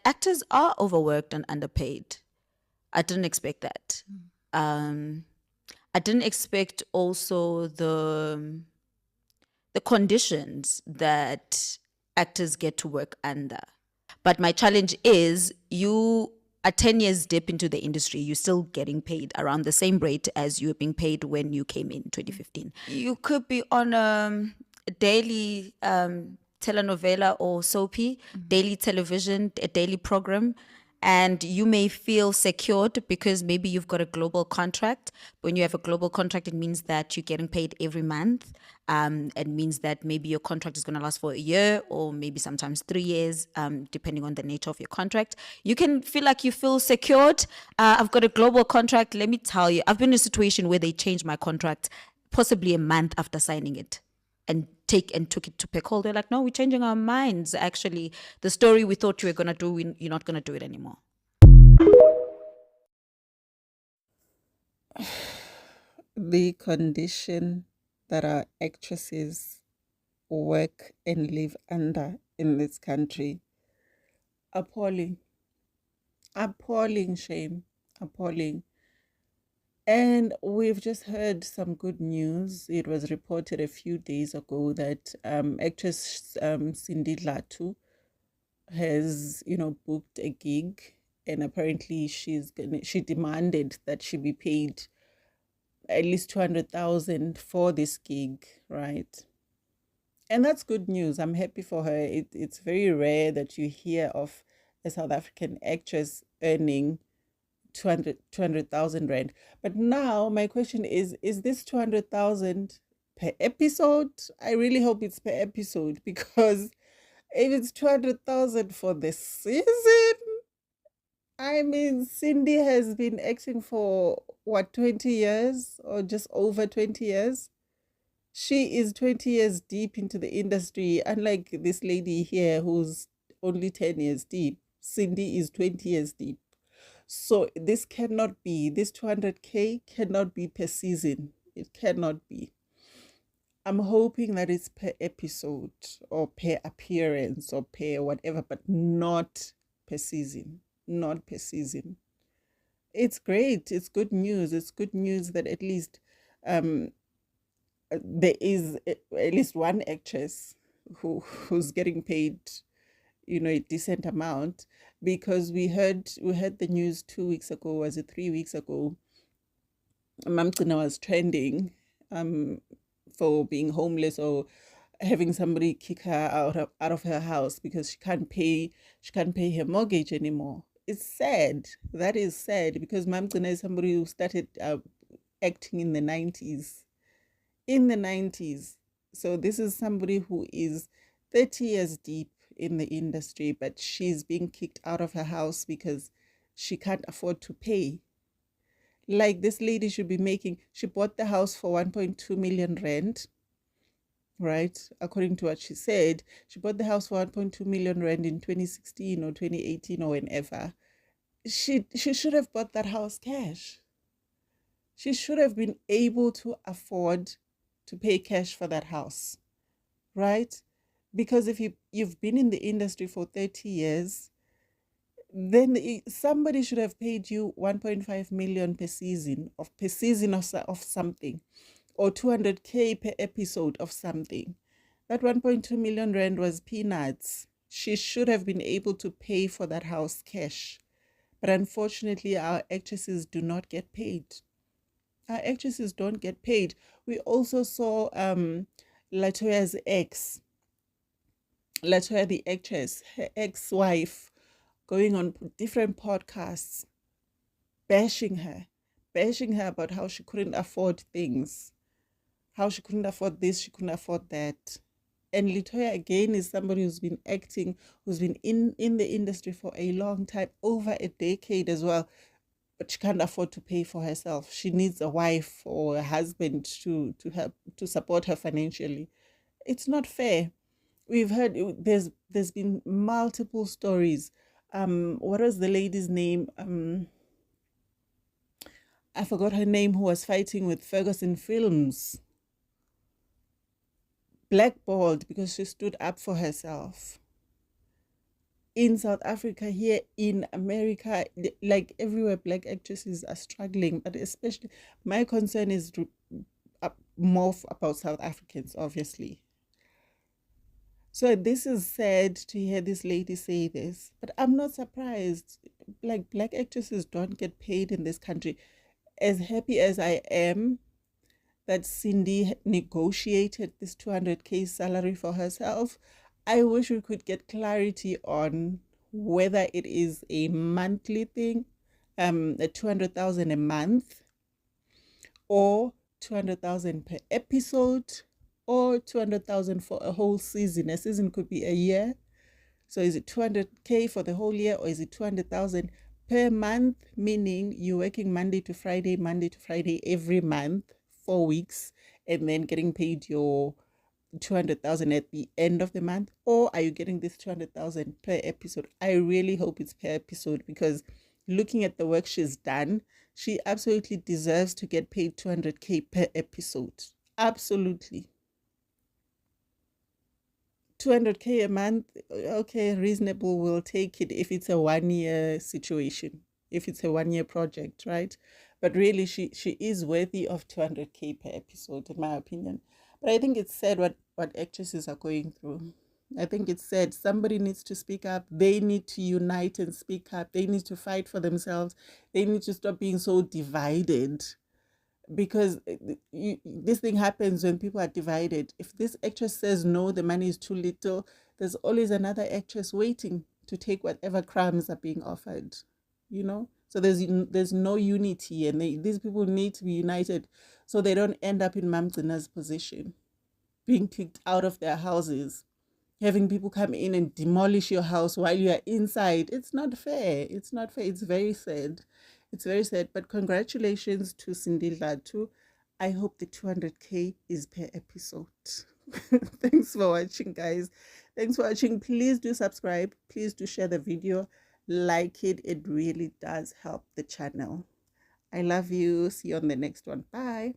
actors are overworked and underpaid. I didn't expect that. Um, I didn't expect also the conditions that actors get to work under. But my challenge is you are 10 years deep into the industry, you're still getting paid around the same rate as you were being paid when you came in 2015. You could be on a daily telenovela or soapy, daily television, a daily program, and you may feel secured because maybe you've got a global contract. When you have a global contract, it means that you're getting paid every month. It means that maybe your contract is going to last for a year or maybe sometimes 3 years, depending on the nature of your contract. You can feel like you feel secured. I've got a global contract. Let me tell you, I've been in a situation where they changed my contract possibly a month after signing it and took it to Pecol. They're like, no, we're changing our minds. Actually, the story we thought you were gonna do, you're not gonna do it anymore. The condition that our actresses work and live under in this country, appalling, appalling shame, appalling. And we've just heard some good news. It was reported a few days ago that actress Cindy Latu has, booked a gig, and apparently she demanded that she be paid at least 200,000 for this gig, right? And that's good news. I'm happy for her. It's very rare that you hear of a South African actress earning 200,000 rand. But now my question is this 200,000 per episode? I really hope it's per episode, because if it's 200,000 for the season, I mean, Cindy has been acting for what, 20 years or just over 20 years? She is 20 years deep into the industry, unlike this lady here who's only 10 years deep. Cindy is 20 years deep. So this 200K cannot be per season. It cannot be. I'm hoping that it's per episode or per appearance or per whatever, but not per season. Not per season. It's great. It's good news. It's good news that at least um, there is at least one actress who's getting paid, a decent amount, because we heard the news 2 weeks ago, was it 3 weeks ago? Mamcina was trending for being homeless or having somebody kick her out of her house because she can't pay her mortgage anymore. It's sad. That is sad, because Mamcina is somebody who started acting in the 90s. In the 90s. So this is somebody who is 30 years deep in the industry, but she's being kicked out of her house because she can't afford to pay. Like, this lady should be she bought the house for 1.2 million rand, right? According to what she said, she bought the house for 1.2 million rand in 2016 or 2018 or whenever. She should have bought that house cash. She should have been able to afford to pay cash for that house, right? Because if you've been in the industry for 30 years, then somebody should have paid you 1.5 million per season of something, or 200K per episode of something. That 1.2 million rand was peanuts. She should have been able to pay for that house cash. But unfortunately, our actresses do not get paid. Our actresses don't get paid. We also saw Latoya's ex, Latoya the actress, her ex-wife, going on different podcasts, bashing her about how she couldn't afford things, how she couldn't afford this, she couldn't afford that. And Latoya, again, is somebody who's been acting, who's been in the industry for a long time, over a decade as well, but she can't afford to pay for herself. She needs a wife or a husband to help, to support her financially. It's not fair. We've heard, there's been multiple stories. What was the lady's name? I forgot her name, who was fighting with Ferguson Films, blackballed because she stood up for herself. in South Africa, here in America, like everywhere, black actresses are struggling. But especially, my concern is more about South Africans, obviously. So this is sad to hear this lady say this, but I'm not surprised. Like, black actresses don't get paid in this country. As happy as I am that Cindy negotiated this 200K salary for herself, I wish we could get clarity on whether it is a monthly thing, a 200,000 a month, or 200,000 per episode, or 200,000 for a whole season. A season could be a year. So is it 200K for the whole year, or is it 200,000 per month, meaning you're working Monday to Friday every month, 4 weeks, and then getting paid your 200,000 at the end of the month? Or are you getting this 200,000 per episode? I really hope it's per episode, because looking at the work she's done, she absolutely deserves to get paid 200K per episode. Absolutely. 200K a month, okay, reasonable, we'll take it if it's a 1 year situation, if it's a 1 year project, right? But really, she is worthy of 200K per episode, in my opinion. But I think it's sad what actresses are going through. I think it's sad. Somebody needs to speak up. They need to unite and speak up. They need to fight for themselves. They need to stop being so divided, because this thing happens when people are divided. If this actress says no, the money is too little, there's always another actress waiting to take whatever crumbs are being offered, you know? So there's no unity, and these people need to be united so they don't end up in Mamzina's position, being kicked out of their houses, having people come in and demolish your house while you are inside. It's not fair. It's not fair. It's very sad. It's very sad. But congratulations to Cindy Latu. I hope the 200K is per episode. Thanks for watching, guys. Thanks for watching. Please do subscribe. Please do share the video. Like it. It really does help the channel. I love you. See you on the next one. Bye.